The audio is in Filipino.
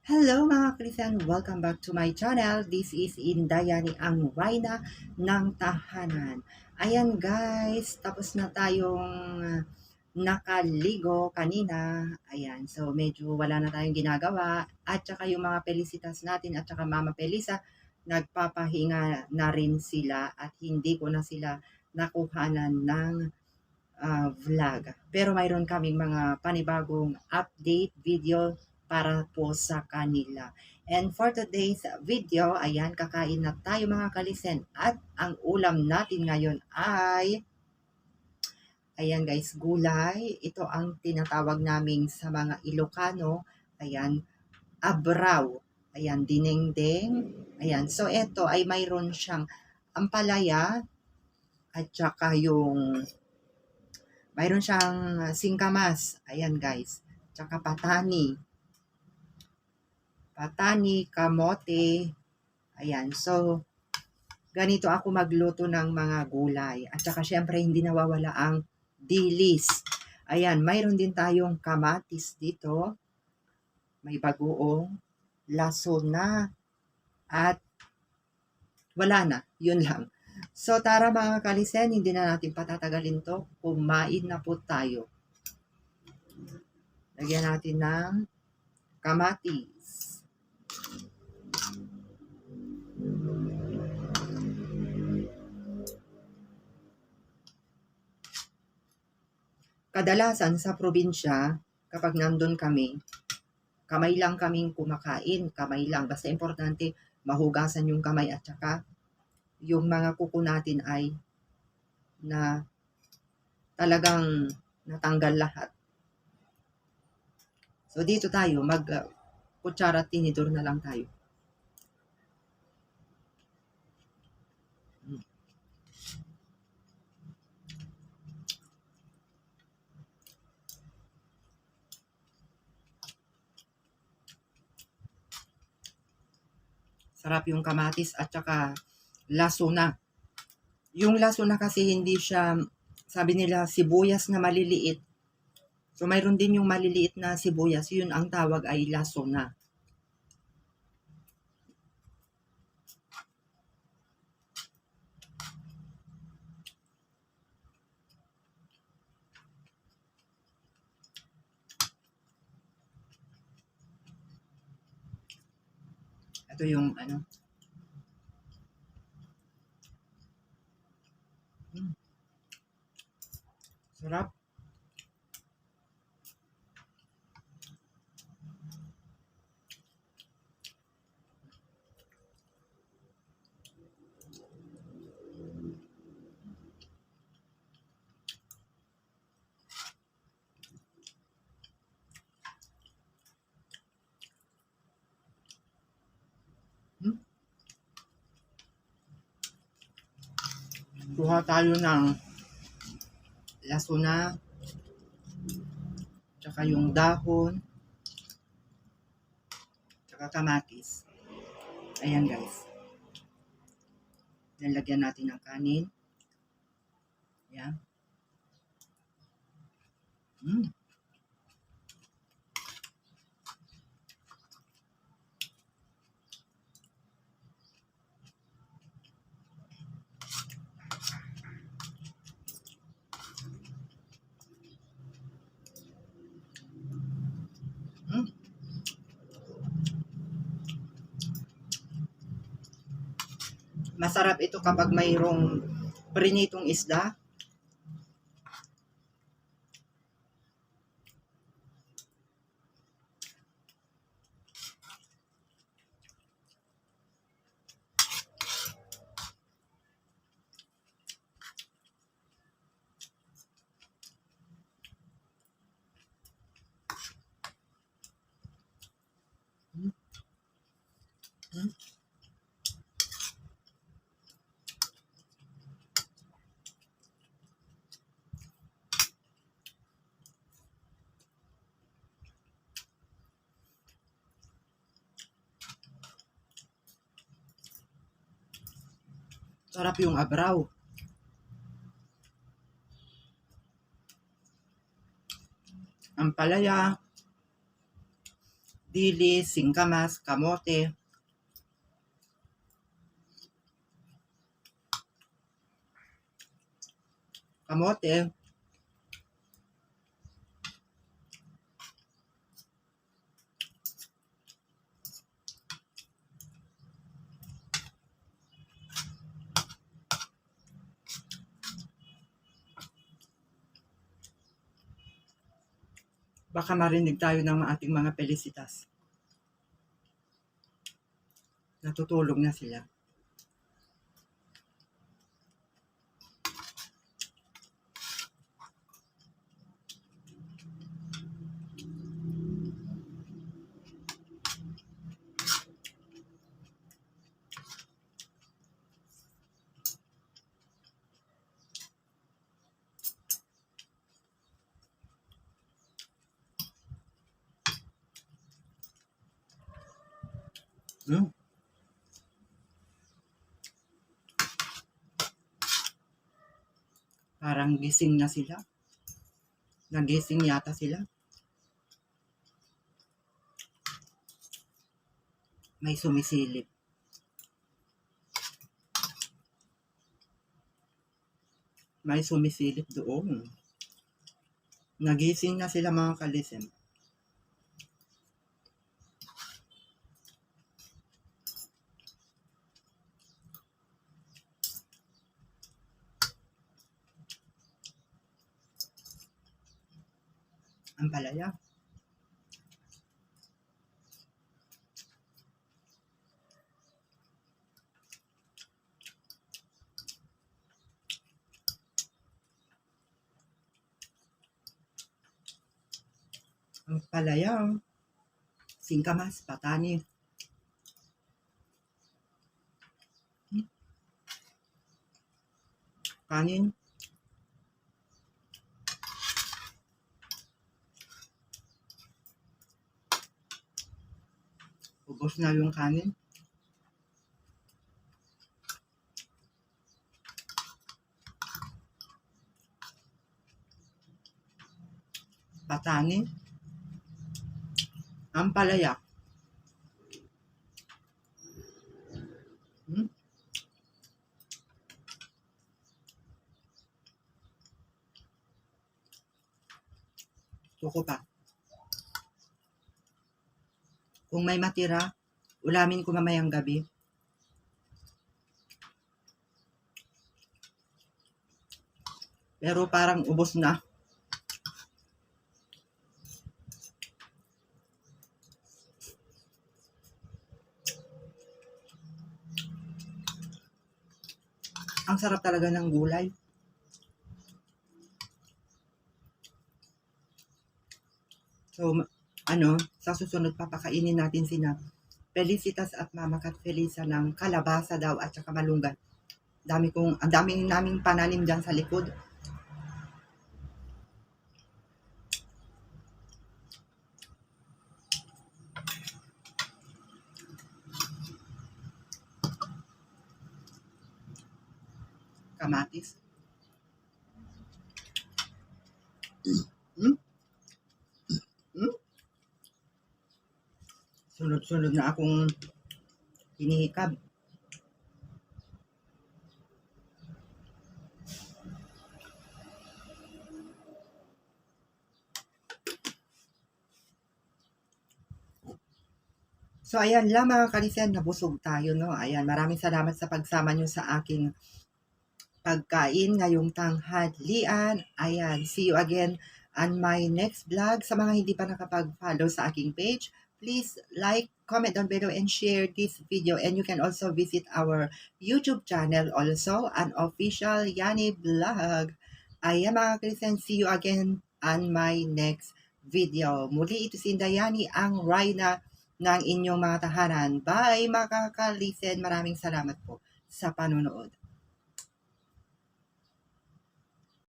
Hello mga Kristiyan! Welcome back to my channel. This is Indayani ang Wayna ng Tahanan. Ayan guys, tapos na tayong nakaligo kanina. Ayan, so medyo wala na tayong ginagawa. At saka yung mga Felicitas natin at saka Mama Felisa, nagpapahinga na rin sila at hindi ko na sila nakuhanan ng vlog. Pero mayroon kaming mga panibagong update video para po sa kanila. And for today's video, ayan, kakain na tayo mga kalisen. At ang ulam natin ngayon ay, ayan guys, gulay. Ito ang tinatawag naming sa mga Ilocano, ayan, abraw. Ayan, dinengdeng. Ayan, so ito ay mayroon siyang ampalaya at saka yung mayroon siyang singkamas. Ayan guys. Tsaka patani. Patani, kamote. Ayan. So, ganito ako magluto ng mga gulay. At saka syempre hindi nawawala ang dilis. Ayan. Mayroon din tayong kamatis dito. May bagoong, laso na, at wala na. Yun lang. So, tara mga kalisen, hindi na natin patatagalin to. Kumain na po tayo. Lagyan natin ng kamatis. Kadalasan sa probinsya, kapag nandun kami, kamay lang kaming kumakain, kamay lang. Basta importante, mahugasan yung kamay at saka yung mga kuko natin ay na talagang natanggal lahat. So dito tayo, kutsara at tinidor na lang tayo. Sarap yung kamatis at saka laso na. Yung laso na kasi hindi siya, sabi nila, sibuyas na maliliit. So mayroon din yung maliliit na sibuyas, yun ang tawag ay laso na. Ito yung ano. Sarap. Kuha tayo ng laso na, tsaka yung dahon, tsaka kamatis. Ayan guys. Nalagyan natin ng kanin. Ayan. Masarap ito kapag mayroong prinitong isda. Sarap yung abraw. Ampalaya, dilis, singkamas, kamote, kamote, baka marinig tayo ng ating mga pelisitas. Natutulog na sila. Hmm? Parang gising na sila. Nagising yata sila. May sumisilip. May sumisilip doon. Nagising na sila mga kalisen. Ang palaya. Ang palaya. Singkamas, patani. Kanin. Ubos na yung kanin. Patani. Ang palaya. Hmm? Suko pa. Kung may matira, ulamin ko mamayang gabi. Pero parang ubos na. Ang sarap talaga ng gulay. So, sa susunod papakainin natin sina Felicitas at Mama Kat Felisa ng kalabasa daw at saka malunggay. Ang daming naming pananim dyan sa likod. Kamatis. Hmm? Hmm? Sunod-sunod na akong hinihikab. So, ayan lang mga kalisen, nabusog tayo, no? Ayan, maraming salamat sa pagsama nyo sa aking pagkain ngayong tanghalian. Ayan, see you again on my next vlog. Sa mga hindi pa nakapag-follow sa aking page, please like, comment down below, and share this video. And you can also visit our YouTube channel also, an official Yani Vlog. Ayan mga kalisen, see you again on my next video. Muli ito si Indayani, ang Rhina ng inyong mga tahanan. Bye mga kalisen, maraming salamat po sa panonood.